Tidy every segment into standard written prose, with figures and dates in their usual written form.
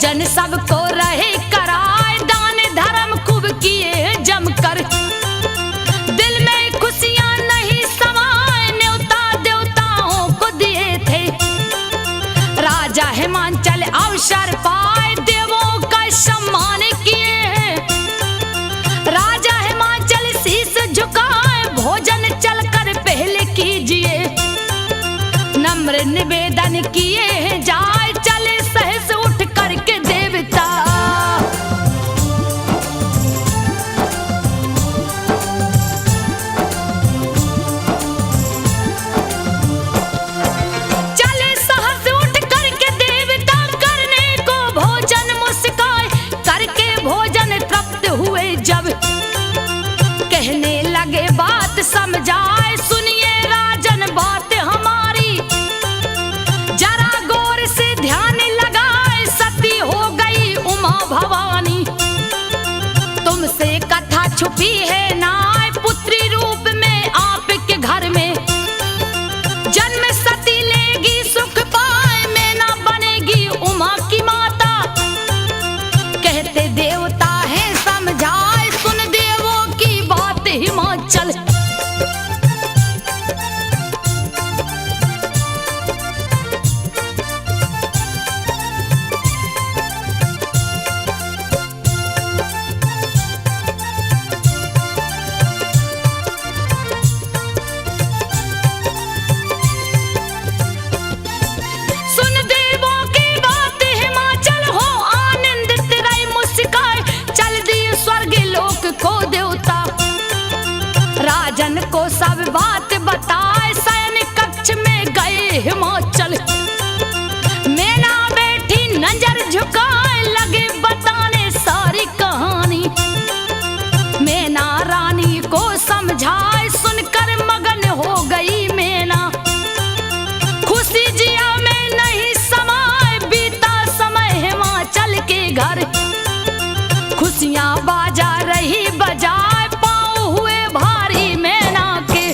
भोजन सबको रहे कराए, दान धर्म खूब किए जमकर, दिल में खुशियां नहीं समाए, न्योता देवताओं को दिए थे। राजा हिमांचल अवसर पाए, देवों का सम्मान किए, राजा हिमांचल शीश झुकाए, भोजन चलकर पहले कीजिए, नम्र निवेदन किए जाए, चले सहस उठ करके देवता। चले सहस उठ करके देवता, करने को भोजन मुस्काए, करके भोजन तृप्त हुए जब, कहने लगे बात समझाए, सुनिए राजन बात हमारी, जरा गौर से ध्यान लगाए, सती हो गई उमा भवानी, तुमसे कथा छुपी है नाय, पुत्री रूप में आपके घर में, जन्म सती लेगी सुख पाए, मैना बनेगी उमा की माता, कहते देवता है समझाए, सुन देवों की बात हिमाचल। सुन देवों की बात हिमाचल, हो आनंदित रही मुस्काए, चल दिए स्वर्ग लोक को देवता, राजन को सब बात बताए, शयन कक्ष में गए हिमाचल, मैना बैठी नजर झुकाए, लगे बताने सारी कहानी, मैना रानी को समझाए, सुनकर मगन हो गई मैना, खुशी जिया में नहीं समाए, बीता समय हिमाचल के घर, खुशियां बाजा रही बजाए, पाँव हुए भारी मैना के,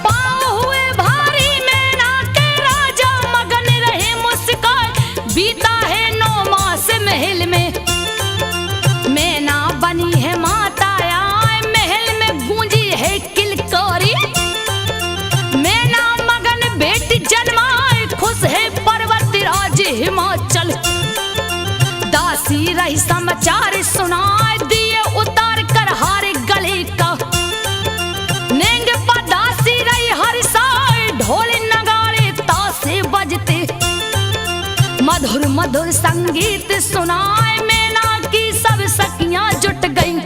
पाँव हुए भारी मैना के, राजा मगन रहे मुस्काए, बीता है 9 मास महल में, मैना बनी है माता आए, महल में गूंजी है किलकारी, मैना मगन बेटी जन्माए, खुश है पर्वत राज हिमाचल, दासी रही समाचार सुनाए, दिए उतार कर हारे गले का, नेंग पर दासी रही हर साए, ढोल नगाड़े तासे बजते, मधुर मधुर संगीत सुनाए, मैना की सब सखियां जुट गईं,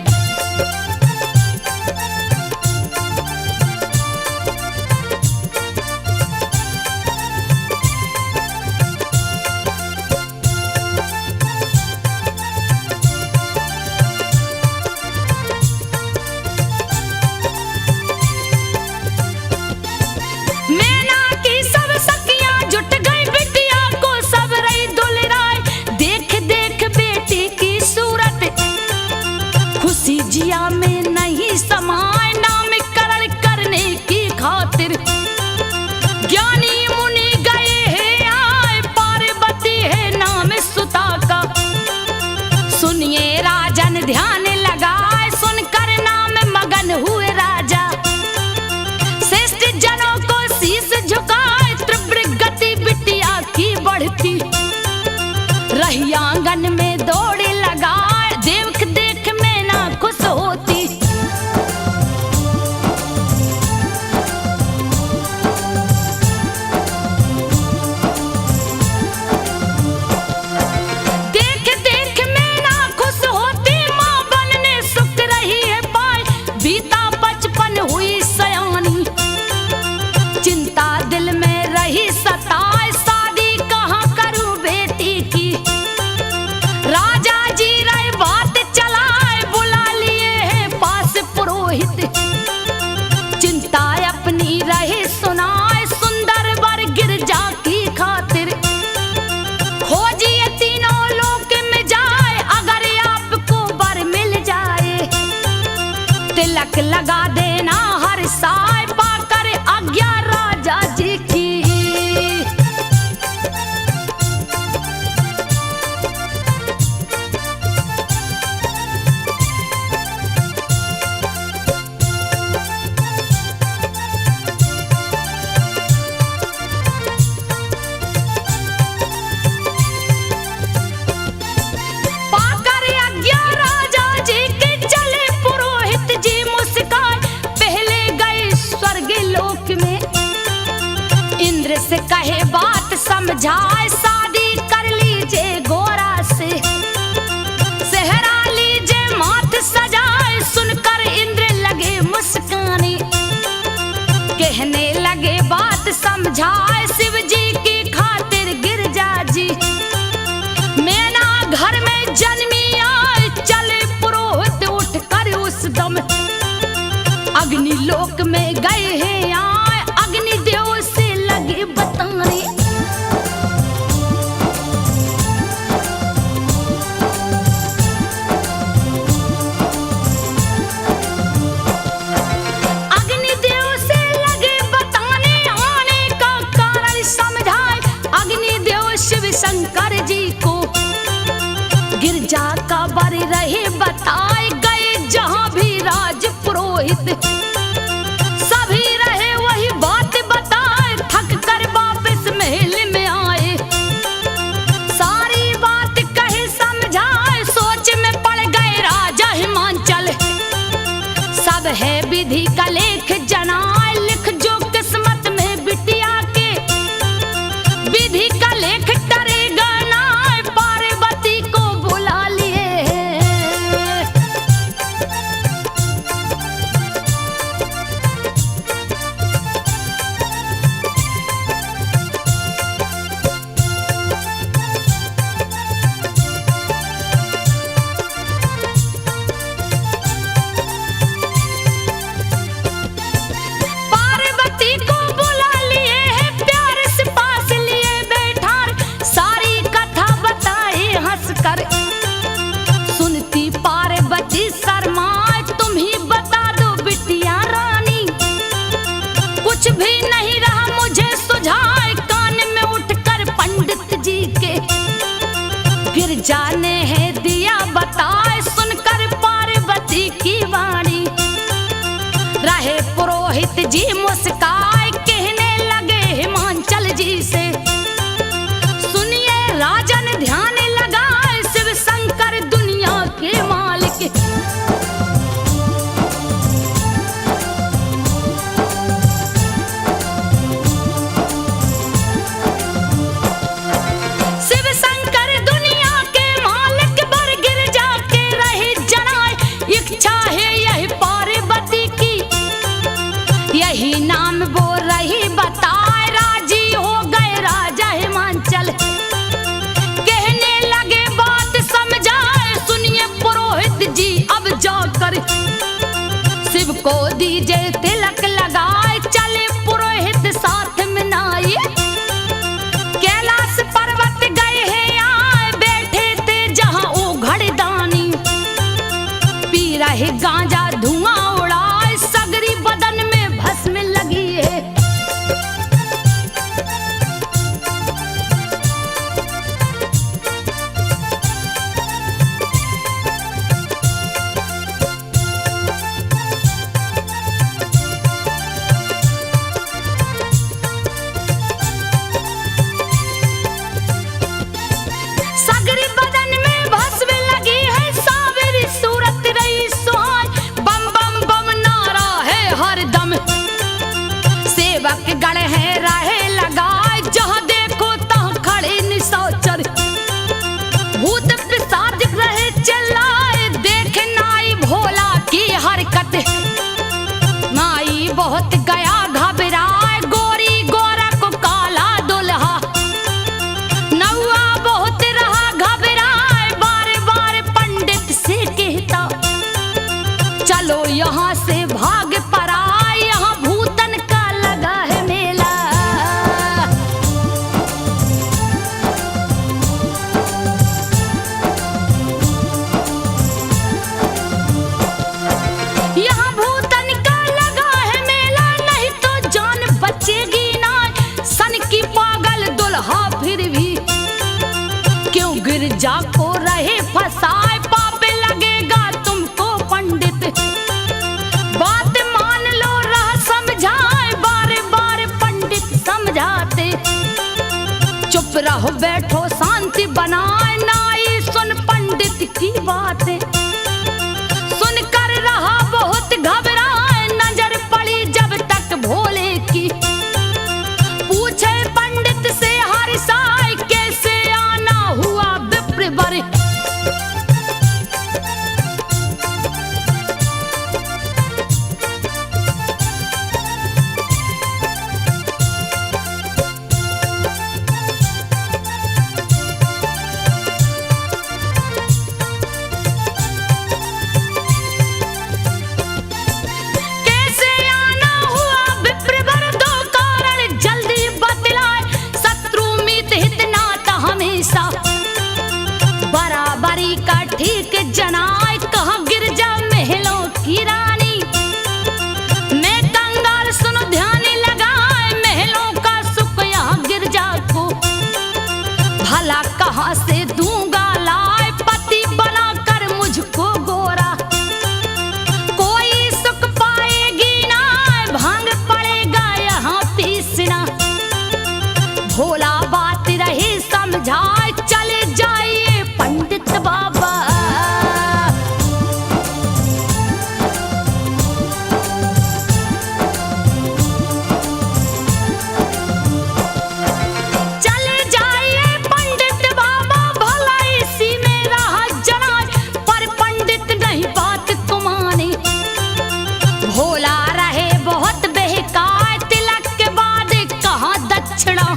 मैना की सब सखियां जुट गई, बिटिया को सब रही दुलराए, देख देख बेटी की सूरत, खुशी जिया में नहीं समाए, नामकरण करने की खातिर, ज्ञानी मुनि गए हैं आए, पार्वती है नाम सुता का, सुनिए राजन ध्यान लगाए, सुनकर नाम मगन हुए राजा, श्रेष्ठ जनों को शीश झुकाए, तीव्र गति बिटिया की बढ़ती, रही आंगन में दौड़े लगाए, देख देख मैना खुश होती, देख देख मैना खुश होती, माँ बनने सुख रही है पाए, बीता बचपन हुई सयानी, चिंता दिल में रही सताए, शादी कहाँ करूं बेटी की, राजा जी रहे बात चलाए, बुला लिए हैं पास पुरोहित, चिंता अपनी रहे सुनाए, सुंदर वर गिरजा की खातिर, खोजिए तीनों लोक में जाए, अगर आपको वर मिल जाए, तिलक तिलक लगा देना हर साय पाकर आज्ञा राजा जी की। पाकर आज्ञा राजा जी के चले पुरोहित जी मुस्कान पहले गए स्वर्ग लोक में। इंद्र से कहे बात समझाए शादी कर लीजिए गोरा से, सेहरा लीजिए माथ सजाए। सुनकर इंद्र लगे मुस्काने, कहने लगे बात समझाए शिव जी की खातिर गिरजा जी। मैना घर में जन्मी आए चले पुरोहित उठ कर उस दम। अग्नि लोक में गए हैं आए अग्नि देव से लगे बताने। अग्निदेव से लगे बताने आने का कारण समझाए अग्निदेव शिव शंकर जी को। गिरजा का बर रहे बताए गए जहां भी राज पुरोहित। सभी रहे वही बात बताए थक कर वापस महल में आए। सारी बात कहे समझाए सोच में पड़ गए राजा हिमांचल। सब है विधि का लेख जनाए लिख जो किस्मत में बिटिया के। विधि का लेख टरेगा ना पार्वती को बुला लिए। पार्वती को बुला लिए है प्यार से पास लिए बैठार। सारी कथा बताए हंसकर सुनती पार्वती शर्माए। तुम ही बता दो बिटिया रानी, कुछ भी नहीं रहा मुझे सुझाए। कान में उठकर पंडित जी के गिरजा ने है दिया बताए। सुनकर पार्वती की वाणी रहे पुरोहित जी मुस्काए। कहने लगे हिमांचल जी से सुनिए राजन ध्यान लगाए शिव शंकर दुनिया के मालिक। शिव शंकर दुनिया के मालिक बर गिरजा के रहे जनाए। इच्छा है यही पार्वती की यही नाम वो रही बताए। राजी हो गए राजा हिमांचल कहने लगे बात समझाए। सुनिए पुरोहित जी अब जाकर शिव को दीजिए तिलक लगाए। चले पुरोहित साथ में नाई कैलाश पर्वत गए हैं आए। बैठे थे जहां ओ घड़दानी पी रहे गांजा धुआं उड़ाए। सगरी बदन में भस्म लगी है। सगरी बदन में भस्म लगी है। सावरी सूरत रही सुहान। बम बम बम नारा है हर दम। सेवक गण है रहे लगाए जहां देखो तहां खड़े निशाचर। भूत पिशाच रहे चिल्लाए देख नाई भोला की हरकत। नाई बहुत गया घबराए गोरी गोरा को काला दुल्हा। नौआ बहुत रहा घबराए बार बार पंडित से कहता चलो यहाँ से भाग पड़ा। यहाँ भूतन का लगा है मेला। यहाँ भूत चुप रहो बैठो शांति बनाए नाई सुन पंडित की बातें सुनकर रहा बहुत घबराए नजर पड़ी जब तक भोले की पूछे पंडित से हर साय कैसे आना हुआ विप्र वर बराबरी का ठीक जनाए कहा गिरजा महलों की रानी मैं कंगाल सुनो ध्यान लगाए महलों का सुख यहाँ गिरजा को भला कहाँ से दूंगा लाए पति बनाकर मुझको गोरा कोई सुख पाएगी ना भांग पड़ेगा यहाँ पीसना भोला बात रही समझाए चले जाइए पंडित बाबा चले जाइए पंडित बाबा भला इसी में रहा जनाए पर पंडित नहीं बात को माने भोला रहे बहुत बहकाए तिलक के बाद कहाँ दक्षिणा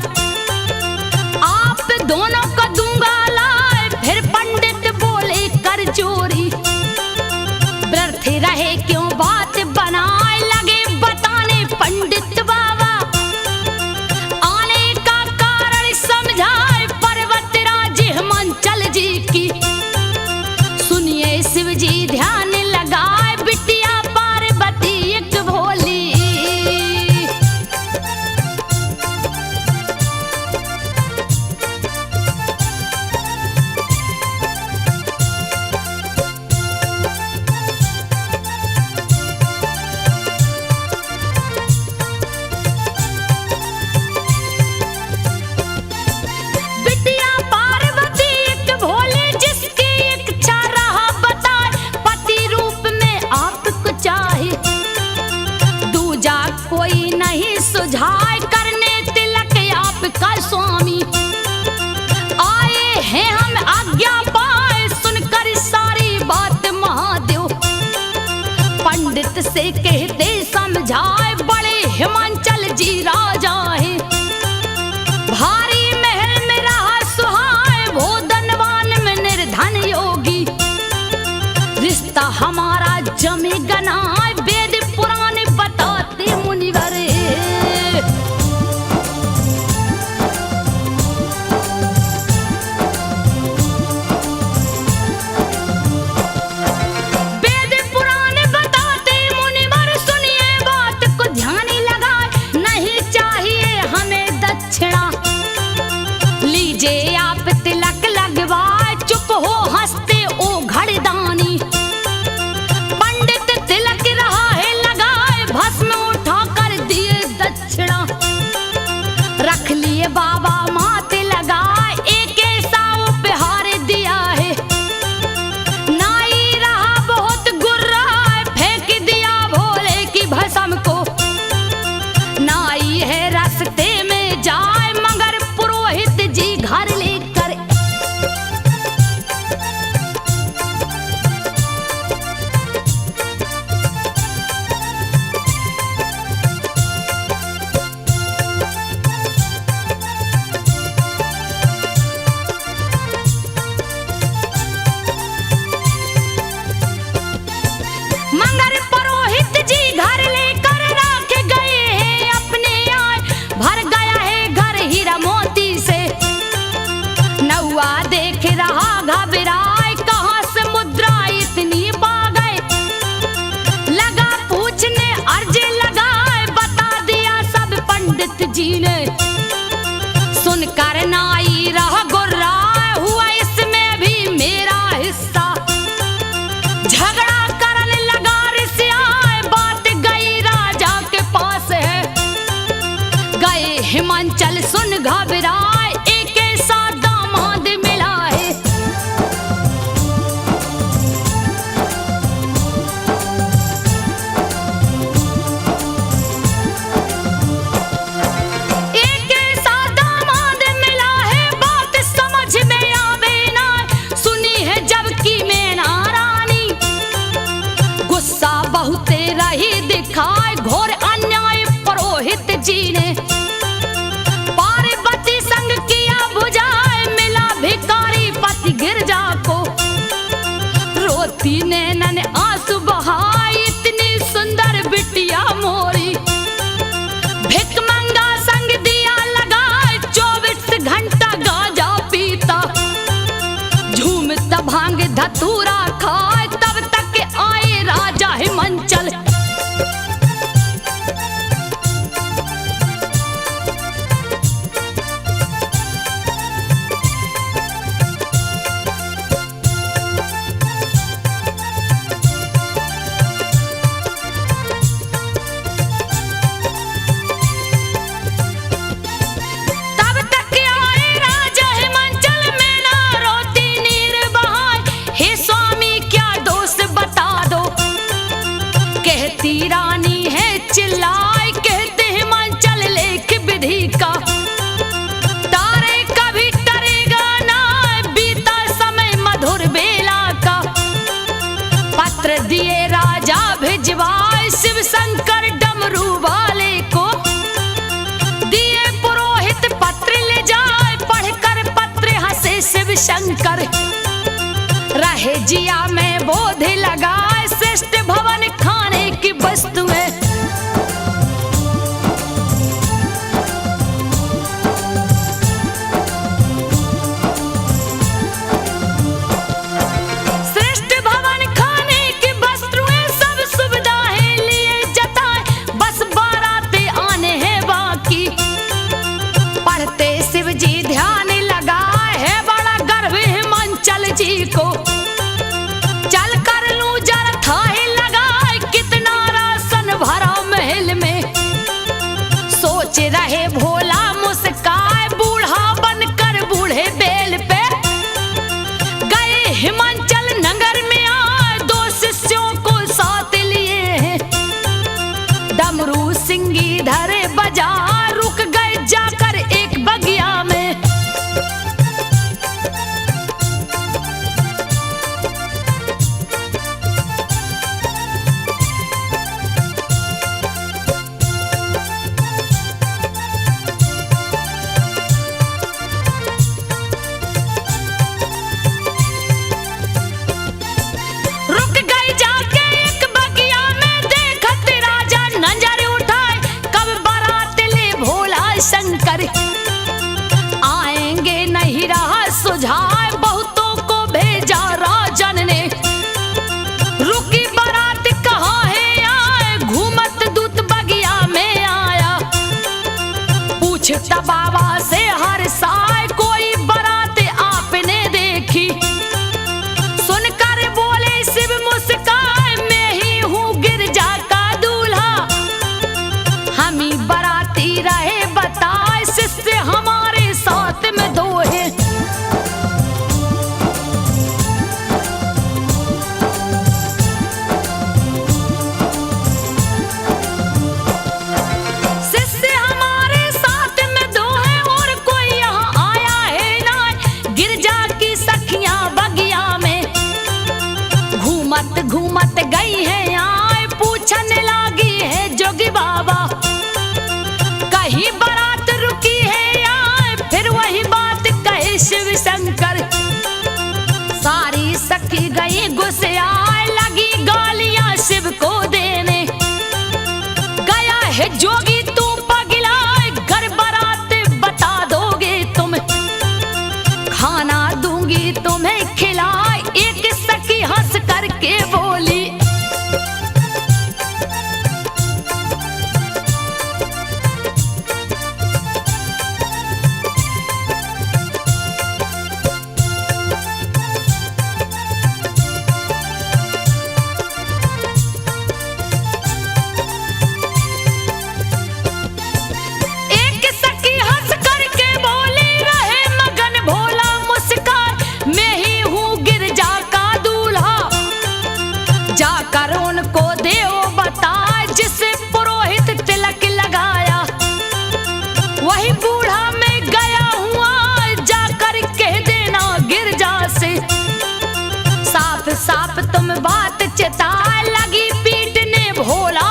आप दोनों को दूंगा लाए फिर पंडित बोले कर चोरी व्यर्थ रहे क्यों बात बनाए लगे बताने पंडित बाबा आने का कारण समझाए पर्वतराज हिमांचल जी की सुनिए शिव जी ध्यान लगाए बिटिया पार्वती एक भोली कोई नहीं सुझाए करने तिलक आपका स्वामी आए हैं हम आज्ञा पाए सुनकर सारी बात महादेव पंडित से कहते समझाए बड़े हिमांचल जी राजा है भारी महल में रहा सुहाए वो धनवान में निर्धन योगी रिश्ता हमारा जमे गनाए वेद पुराण बताते मुनिवर वेद पुराण बताते मुनिवर सुनिए बात को सही दिखाए घोर अन्याय पुरोहित जी ने। पार्वती संग किया बुझाए मिला भिखारी पति गिरजा को। रोती नैनन आंसू बहाए इतनी सुंदर बिटिया मोरी। भिकमंगा संग दिया लगाए 24 घंटा गांजा पीता। झूमता भांग धतूरा खाए तब तक आए राजा हिमांचल। रानी है चिल्लाए कहते हिमांचल लेख विधि का। तारे कभी टरेगा ना बीता समय मधुर बेला का। पत्र दिए राजा भिजवाए शिव शंकर डमरू वाले को। दिए पुरोहित पत्र ले जाए पढ़कर पत्र हंसे शिव शंकर। रहे जिया में बोध लगाए श्रेष्ठ भवन खाने की वस्तुएं। श्रेष्ठ भवन खाने की वस्तुएं सब सुविधाएं लिए जताए बस बाराते आने हैं बाकी। पढ़ते शिव जी ध्यान लगाए है बड़ा गर्व हिमांचल जी को। चल कर लूं जरा थाहे लगाए कितना राशन भरा महल में। सोच रहे भोला मुस्काए बूढ़ा बनकर बूढ़े बेल पे। गए हिमांचल नगर में आए 2 शिष्यों को साथ लिए हैं। डमरू सिंगी धरे बजा रुक गए जाकर एक बगिया में। शंकर आएंगे नहीं रहा सुझाए बहुतों को भेजा राजन ने। रुकी बारात कहाँ है आए घूमत दूत बगिया में आया। पूछता बाबा से हर साय कोई बारात आपने देखी। सुनकर बोले शिव मुस्काए मैं ही हूँ गिरजा का दूल्हा। हम ही बाराती रहे बताए शिष्य हमारे साथ में 2 है। शिष्य हमारे साथ में 2 है और कोई यहाँ आया है ना। गिरजा की सखियां बगिया में घूमत घूमत गई है आए पूछने लगी है जोगी बाबा। कहीं बारात रुकी है आए फिर वही बात कहे शिव शंकर। सारी सखी गई गुस्से आए लगी गालियां शिव को देने। गया है जोगी तू पगलाए घर बारात बता दोगे तुम। खाना दूंगी तुम्हें खिलाए एक सखी हंस करके बोली। साफ तुम बात चिता लगी पीटने भोला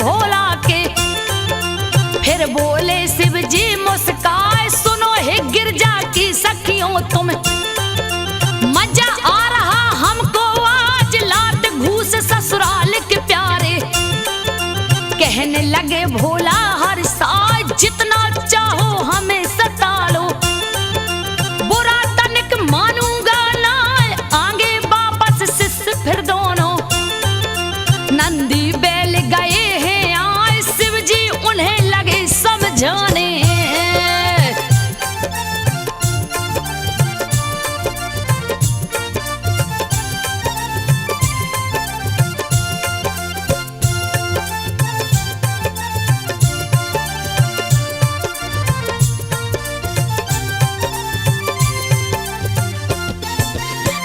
भोला के। फिर बोले शिव जी मुस्काए, सुनो हे गिरजा की सखियों तुम, मजा आ रहा हमको आज लात घूस ससुराल के प्यारे। कहने लगे भोला हर साल जितना चाहो हमें सता लो, बुरा तनिक मानूंगा ना, आगे वापस शिष्य फिर दोनों। नंदी बैल गए हैं आए, शिव जी उन्हें लगे समझाने।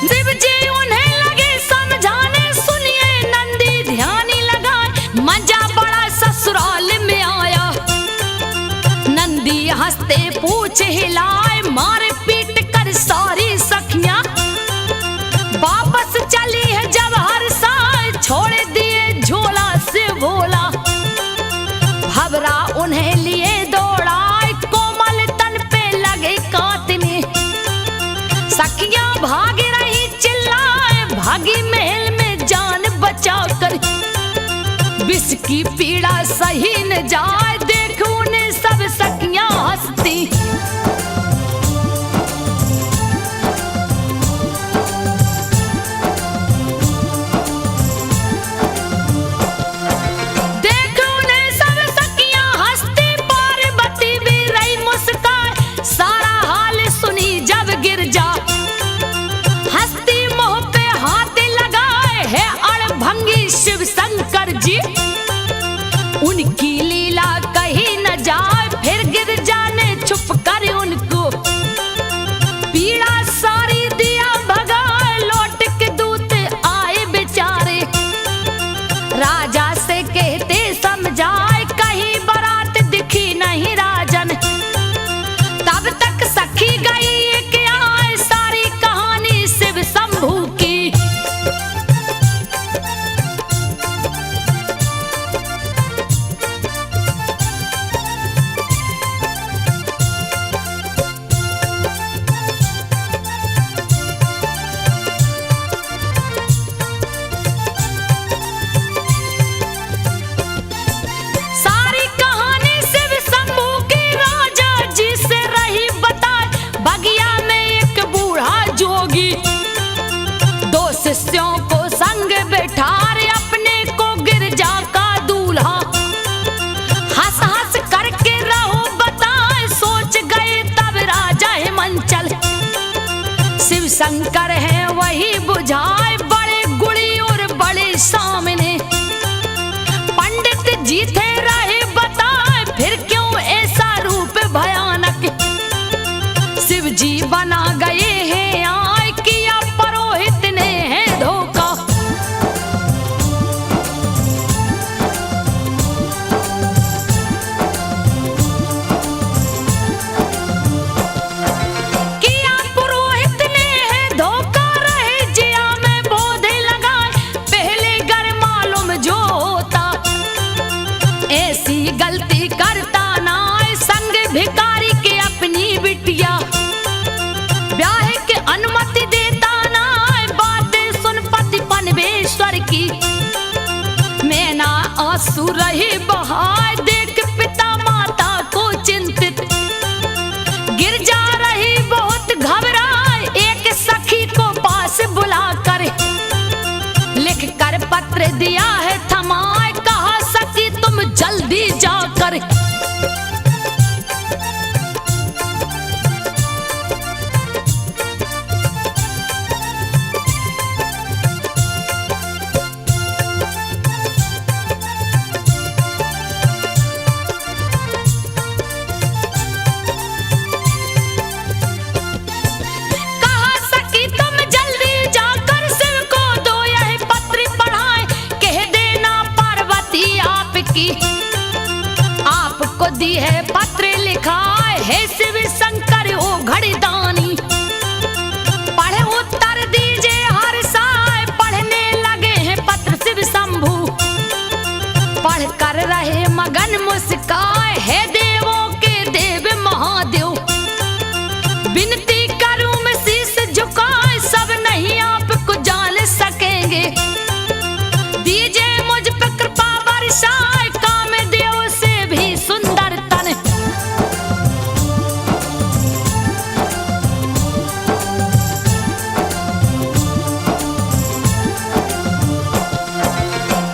शिव जी उन्हें लगे समझाने, सुनिए नंदी ध्यानी लगाए, मजा बड़ा ससुराल में आया। नंदी हंसते पूछ हिलाए, मारे पीट कर सारी सखियां, वापस चली है जब हर साल, छोड़ दिए झोला से भोला। भवरा उन्हें लिए दौड़ाए, कोमल तन पे लगे काटने, सखियां भाग रही चिल्लाए, भागी महल में जान बचा कर। विष की पीड़ा सही न जाए, देख उन्हें सब सखियां हंसती। देख उन्हें सब सखियां हंसती, पार्वती भी रही मुस्कान, सारा हाल सुनी जब गिरजा, हंसती मुंह पे हाथ लगाए है अड़भंगी शिव शंकर जी। उनकी लीला कहीं न जाए, फिर गिरजा ने छुप कर उनको पीड़ा सारी दिया भगाए, लौट के दूत आए बेचारे। राजा से कहते समझाए, कहीं बारात दिखी नहीं राजन, तब तक सखी गई एक आए, सारी कहानी शिव शंभू की। सारी कहानी शिव शंभू की राजा जी से रही बताए, बगिया में एक बूढ़ा जोगी, दो शिष्यों को संग बैठाए, अपने को गिरजा का दूल्हा। हंस हंस करके रहो बताए, सोच गए तब राजा हिमांचल, शिव शंकर है वही बुझाए, बड़े गुड़ी और बड़े सामने। पंडित जी थे रहे बताए, फिर क्यों ऐसा रूप भयानक, शिव जी बना गए हैं आए, किया पुरोहित ने है धोखा। किया पुरोहित ने है धोखा, रहे जिया में बोधे लगाए, पहले घर मालूम जो होता, ऐसी गलती करता ना, संग भिखारी के अपनी बिटिया, ब्याह के अनुमति देता ना, बातें सुन पति पनवेश्वर की। मैं ना आंसू रही बहाए, देख पिता माता को चिंतित, गिर जा रही बहुत घबराए, एक सखी को पास बुलाकर लिख कर पत्र दिया है थमाए, कहा सखी तुम जल्दी जाकर। दी है पत्र लिखा है शिव शंकर ओ घड़ीदानी, पढ़े उत्तर दीजिए हर साय, पढ़ने लगे हैं पत्र शिव शंभू, पढ़ते कर रहे मगन मुस्काए, है देवों के देव महादेव। विनती करूं मैं शीश झुकाए, सब नहीं आपको जान सकेंगे। दीजिए मुझ पे कृपा बरसाए, कामदेव से भी सुंदर तन।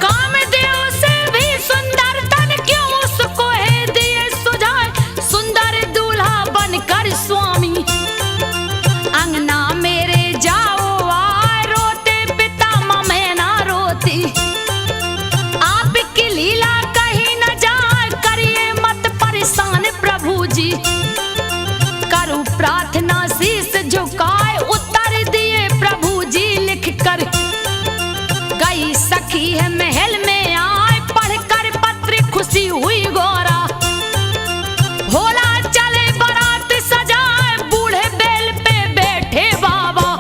कामदेव से भी सुंदर तन, क्यों उसको है दिए सुझाए, सुंदर दूल्हा बनकर स्वामी। अंगना मेरे जाओ आए, रोते पिता मैं ना रोती। आपकी लीला कहीं न जाए, करिए मत परेशान प्रभु जी। करूं प्रार्थना शीश झुकाए, उत्तर दिए प्रभु जी लिख कर। गई सखी है महल में आए, पढ़कर पत्र खुशी हुई गौरा। भोला चले बारात सजाए, बूढ़े बैल पे बैठे बाबा।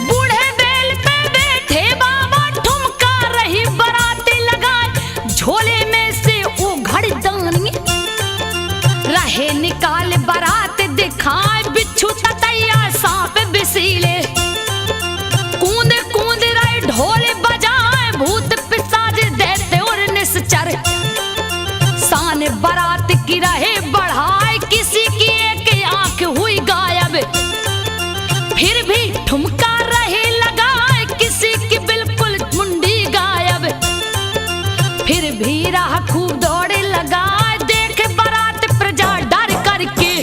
बूढ़े बैल पे बैठे बाबा, ठुमका रही बाराती लगाए। झोले में से उघड़ दानी रहे निकाल बारात दिखाए। बिच्छू ततैया सांप बिसीले, कूद कूद रहे ढोल बजाए। भूत पिशाच दैत्य और निश्चर, शान बारात की रहे बढ़ाए। किसी की एक आंख हुई गायब, फिर भी ठुमका रहे लगाए। किसी की बिल्कुल मुंडी गायब, फिर भी राह खूब दौड़े लगाए। देख बारात प्रजा डर करके,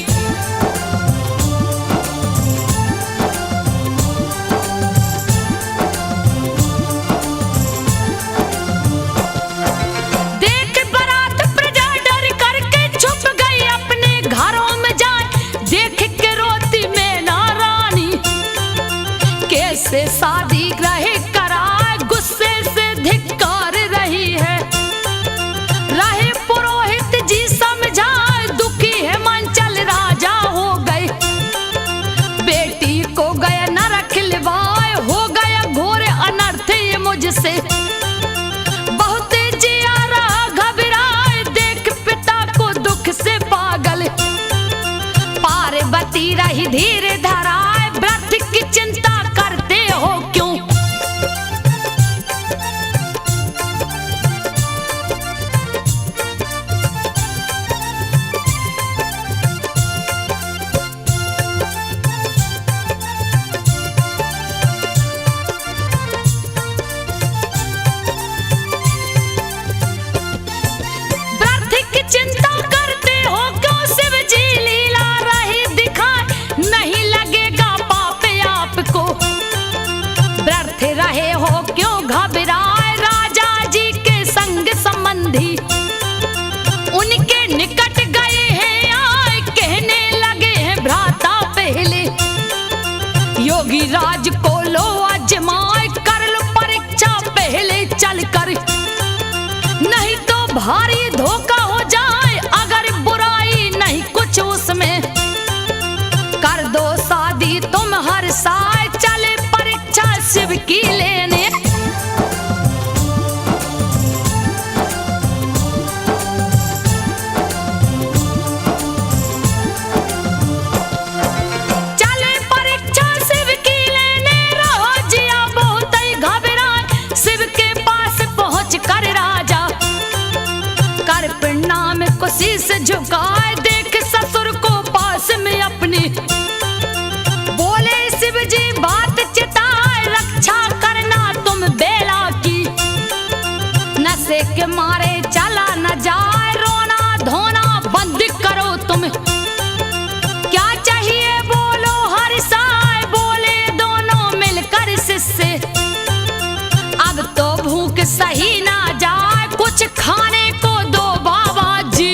देख बारात प्रजा डर करके छुप गई अपने घरों में जाए। देख के रोती मैं नारानी, कैसे शादी रहे कराए। गुस्से से धिक्कार रही है, रहे पुरोहित जी समझाए। दुखी है मंचल राजा हो गए, बेटी को गया नरक लिवाए। हो गया घोर अनर्थ ये मुझसे, बहुत जिया रहा घबराए। देख पिता को दुख से पागल, पार्वती रही धीर धराए। व्रत की चिंता करते हो क्यों, व्रत की चिंता करते हो क्यों। शिव जी लीला रही दिखाए, नहीं लगेगा पाप आपको। व्यर्थ रहे हो क्यों घबराए। राजा जी के संग संबंधी उनके निकट गए हैं आए। कहने लगे हैं भ्राता पहले, योगी राज को लो आजमाए। कर लो परीक्षा पहले चल कर, नहीं तो भारी धोखा हो जाए। अगर बुराई नहीं कुछ उसमें, कर दो शादी तुम हर साए। चले परीक्षा शिव की लेने, चले परीक्षा शिव की लेने। रहो जिया बहुत ही घबराए, शिव के पास पहुंच कर राजा कर प्रणाम को शीश झुकाए। देख ससुर को पास में अपनी, बोले शिव जी बात चिताए। रक्षा करना तुम बेला की, नशे के मारे चला न जाए। रोना धोना बंद करो तुम, क्या चाहिए बोलो हर साए। बोले दोनों मिलकर शिष्य, अब तो भूख सही ना जाए। कुछ खाने को दो बाबा जी।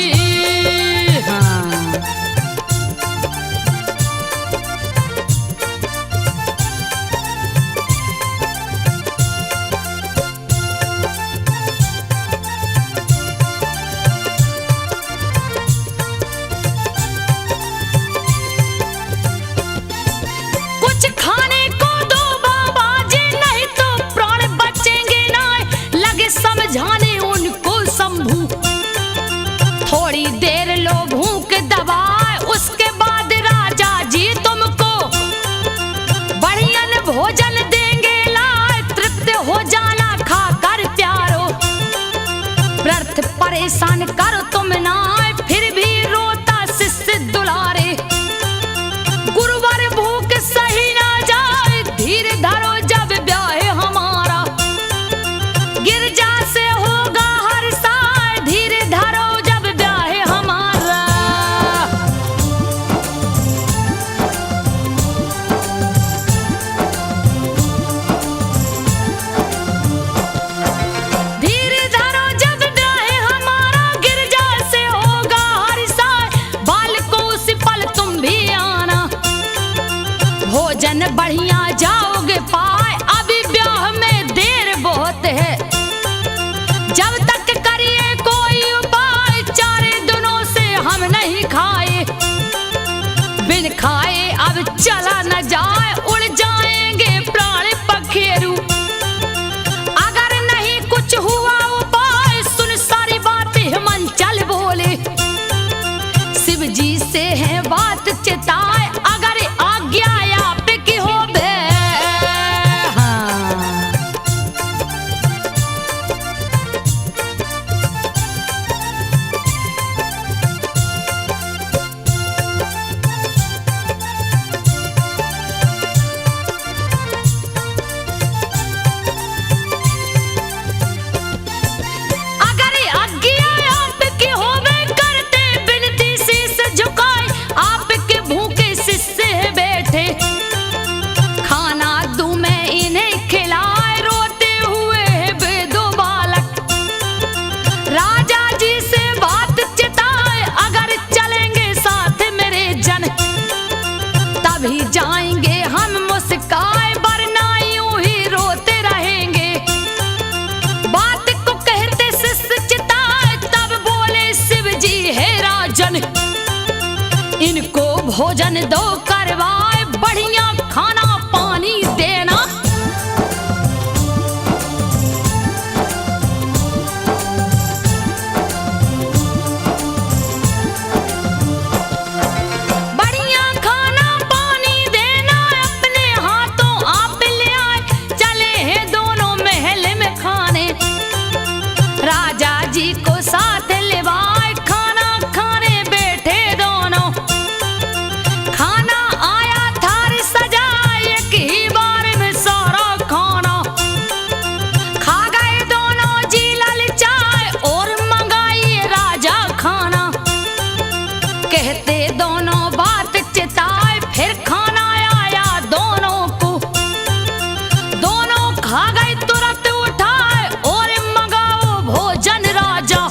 परेशान करो तुम ना, फिर भी रोता शिष्य दुलारे। गुरुवर भूख सही ना जाए, धीरे धरो जब ब्याह हमारा। गिरजा से होगा हर साल, धीरे धरो जब ब्याह हमारा। धीरे धरो जब ब्याह हमारा, गिरजा से होगा हर साल। बाल को उसी पल तुम भी आना, भोजन बढ़िया जाओगे पाए। अभी ब्याह में देर बहुत है, जब तक करिए कोई उपाय। चारे दिनों से हम नहीं खाए, बिन खाए अब चला न जाए। उड़ जाएंगे प्राण पखेरु, अगर नहीं कुछ हुआ उपाय। सुन सारी बात हिमांचल बोले, शिव जी से है बात चिताए। अगर आज्ञा आप की हो बे, अगर आज्ञा आपकी होवे, करते बिनती शीस झुकाए। आपके भूखे शिष्य बैठे, खाना दूं मैं इन्हें खिलाए। रोते हुए वे दो बालक, राजा जी से बात चिताए। अगर चलेंगे साथ मेरे जन, तभी जाएंगे हम मुस्काए। वरना यूं ही रोते रहेंगे। बात को कहते शिष्य चिताए, तब बोले शिव जी हे राजन, इनको भोजन दो करवाए। बढ़िया खाना पानी देना, बढ़िया खाना पानी देना। अपने हाथों आप ले आए, चले हैं दोनों महल में खाने। राजा जी को साथ लेवाए, खाना खाने बैठे दोनों। खाना आया थार सजाए, एक ही बार में सारा खाना। खा गए दोनों जी ललचाए, और मंगाइए राजा खाना। कहते दोनों बात चिताए, फिर खाना आया दोनों को। दोनों खा गए तुरंत उठाए, और मंगाओ भोजन राजा।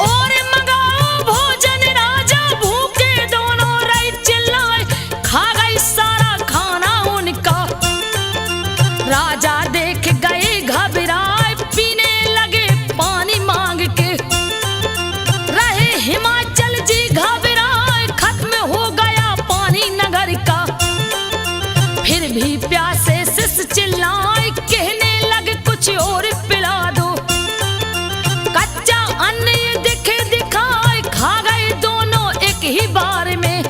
और मंगाओ भोजन राजा, भूखे दोनों रहे चिल्लाए। खा गई सारा खाना उनका, राजा देख गए घबराए। पीने लगे पानी मांग के, रहे हिमाचल जी घबराए। खत्म हो गया पानी नगर का, फिर भी प्यासे शिष्य चिल्लाए। कहने लगे कुछ और पिला दो, कच्चा अन्न ये दिखे दिखाए। खा गए दोनों एक ही बार में,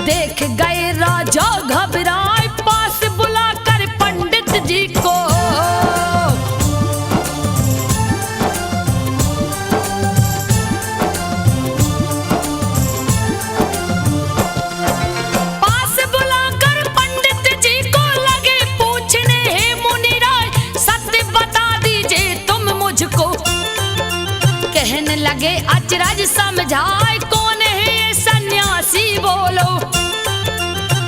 देख गए राजा घबराए। पास बुलाकर पंडित जी को, पास बुलाकर पंडित जी को लगे पूछने, हे मुनिराय सत्य बता दीजिए तुम मुझको। कहने लगे अचरज समझाए, कौन है ये सन्यासी बोलो।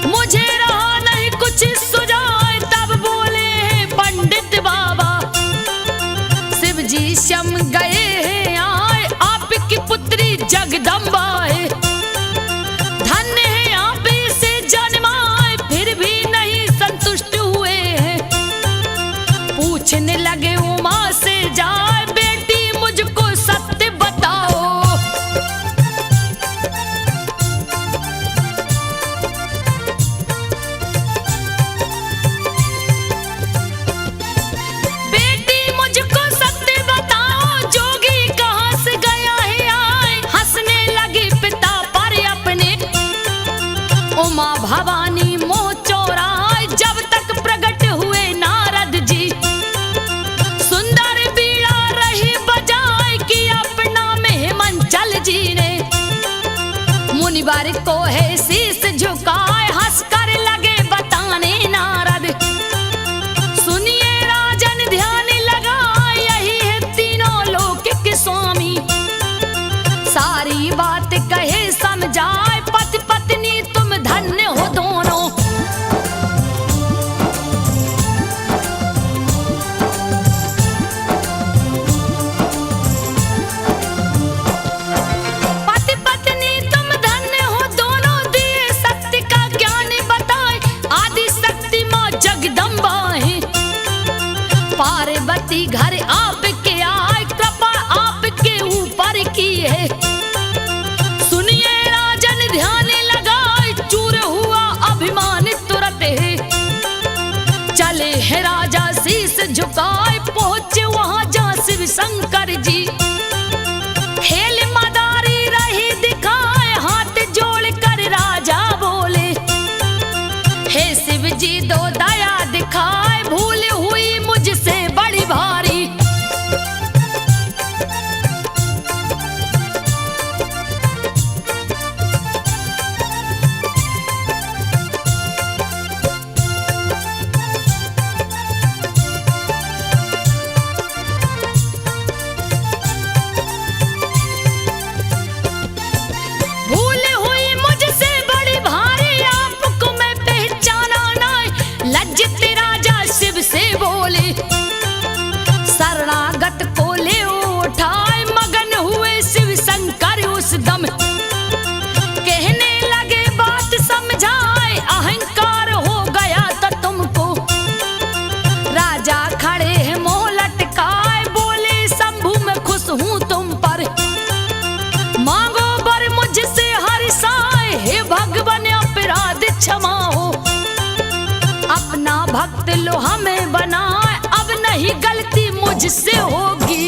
मुझे रहा नहीं कुछ सुझाए, तब बोले हैं पंडित बाबा। शिव जी शम गए हैं आए, आपकी पुत्री जगदम्बा है। धन्य है आप इसे जन्माए, फिर भी नहीं संतुष्ट हुए हैं। पूछने लगे उमा से जाए, बेटी मुझको सत्य बताओ। भवानी मोह चोराए जब तक प्रकट हुए नारद जी। सुंदर बीड़ा रही बजाए कि अपना में मंचल जी ने मुनिवर को है शीस झुकाए हंस कर लगे बताने नारद। सुनिए राजन ध्यान लगाए यही है तीनों लोक के स्वामी। सारी बात कहे समझाए पति पत्नी तुम धन्य हो दोनों। पति पत्नी तुम धन्य हो दोनों दिए सत्य का ज्ञान बताए। आदि शक्ति माँ जगदम्बा है पार्वती घर आपके आए कृपा आपके ऊपर की है। सुनिए राजन ध्यान लगाए चूर हुआ अभिमान तुरंत है। चले है राजा शीस झुकाए पहुंचे वहां जहां शिव शंकर जी। खेल मदारी रही दिखाए हाथ जोड़ कर राजा बोले हे शिव जी दो दया दिखाए भूल हुई मुझसे बड़ी भारी। भूल हुई मुझसे बड़ी भारी आपको मैं पहचाना नहीं। लज्जित राजा शिव से बोले शरणागत को ले उठाए। मगन हुए शिव शंकर उस दम कहने लगे बात समझाए। अहंकार हो गया तो तुमको राजा खड़े हैं मोह लटकाए। बोले शंभु मैं खुश हूं तुम पर मांगो बर मुझसे हर साए। हे भगवान अपराध क्षमा हो अपना भक्त लो हमें बनाए। अब नहीं गलती मुझसे होगी।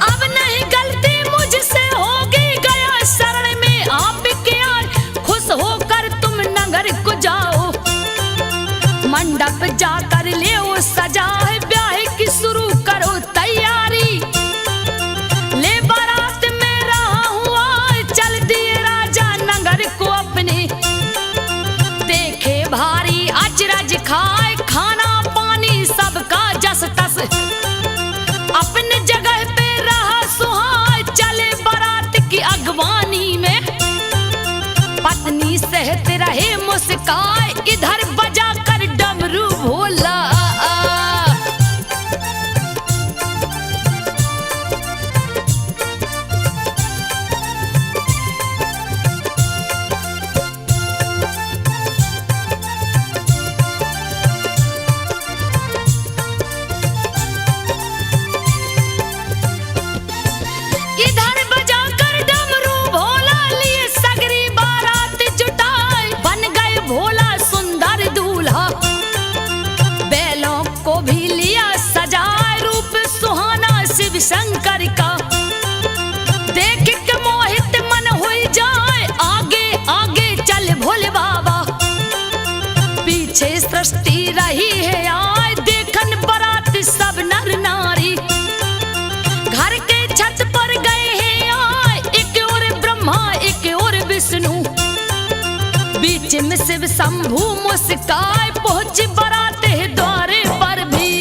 अब नहीं गलती मुझसे होगी। गया शरण में आपके आए खुश होकर तुम नगर को जाओ। मंडप जाकर ले वो सजा है ब्याह की शुरू करो तैयारी। ले बारात में रहा हुआ चल दिए राजा नगर को अपने। देखे भारी अचरज खाए खाना पानी सबका जस तस। अपने जगह पे रहा सुहाए चले बारात की अगवानी में। पत्नी सहत रहे मुस्काए इधर बजा कर डमरू भोला। इधर बजा कर डमरू भोला लिए सगरी बारात जुटाए। बन गए भोला सुंदर दूल्हा बैलों को भी लिया सजाए। रूप सुहाना शिव शंकर का देख के मोहित मन हो जाए। आगे आगे चल भोले बाबा पीछे सृष्टि रही है आए। देखन बारात सब नर नारी घर के छत पर गए हैं आए। एक और ब्रह्मा एक और विष्णु बीच में शिव शंभु मुस्काए। पहुंच बारात है द्वारे पर भी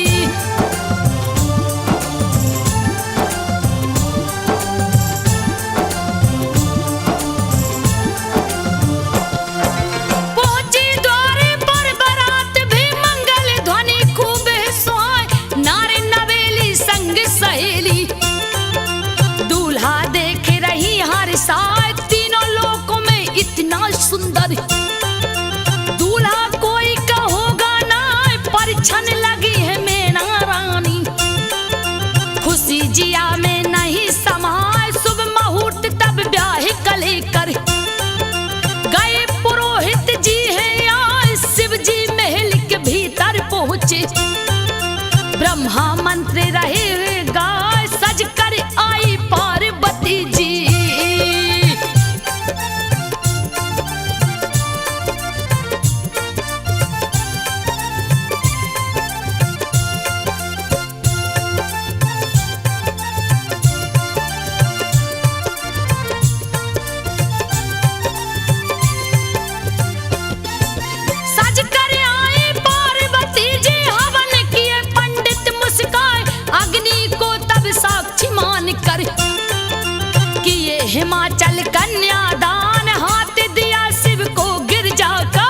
पहुंची द्वारे पर बारात भी मंगल ध्वनि खूब सुहाए। नारे नवेली संग सहेली दूल्हा देख रही हर साए। तीनों लोकों में इतना सुंदर दूल्हा कोई का होगा ना ब्रह्मा मंत्र रहे गाय सज कर आई पार्वती जी। सज कर आए पार्वती जी हवन किए पंडित मुस्काए अग्नि को तब साक्षी मान कर किए हिमाचल कन्यादान हाथ दिया शिव को गिरजा का।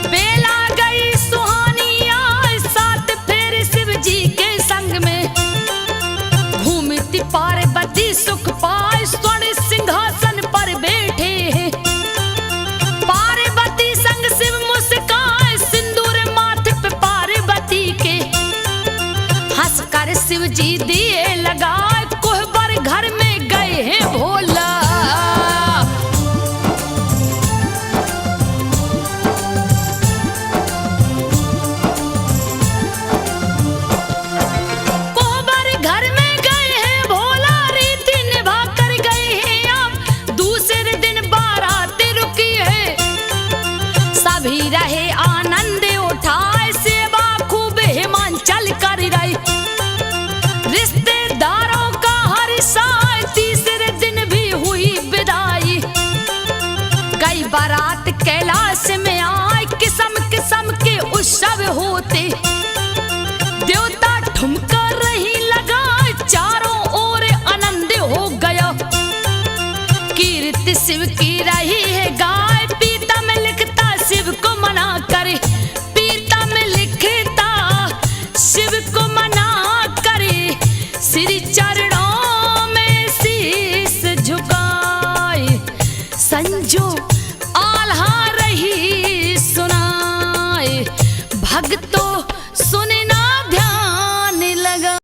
बेला गई सुहानी आए साथ फेर शिव जी के संग में घूमती पार्वती सुख पाए स्वर्ण सिंहासन पर बैठे हैं। पार्वती संग शिव मुस्काए सिंदूर माथे पे पार्वती के हंसकर शिव जी दिए लगाए कोहबर घर में गए हैं भोला। कोहबर घर में गए हैं भोला रीति निभा कर गए हैं आप दूसरे दिन बारात रुकी है। सभी रहे आनंद उठाए सेवा खूब हिमाचल कर रही रिश्तेदारों का हर्षाए तीसरे दिन भी हुई विदाई। गई बारात कैलाश में आए किस्म किस्म के उत्सव होते देवता ठुमका रही लगाए चारों ओर आनंद हो गया। कीर्ति शिव की रही है गाय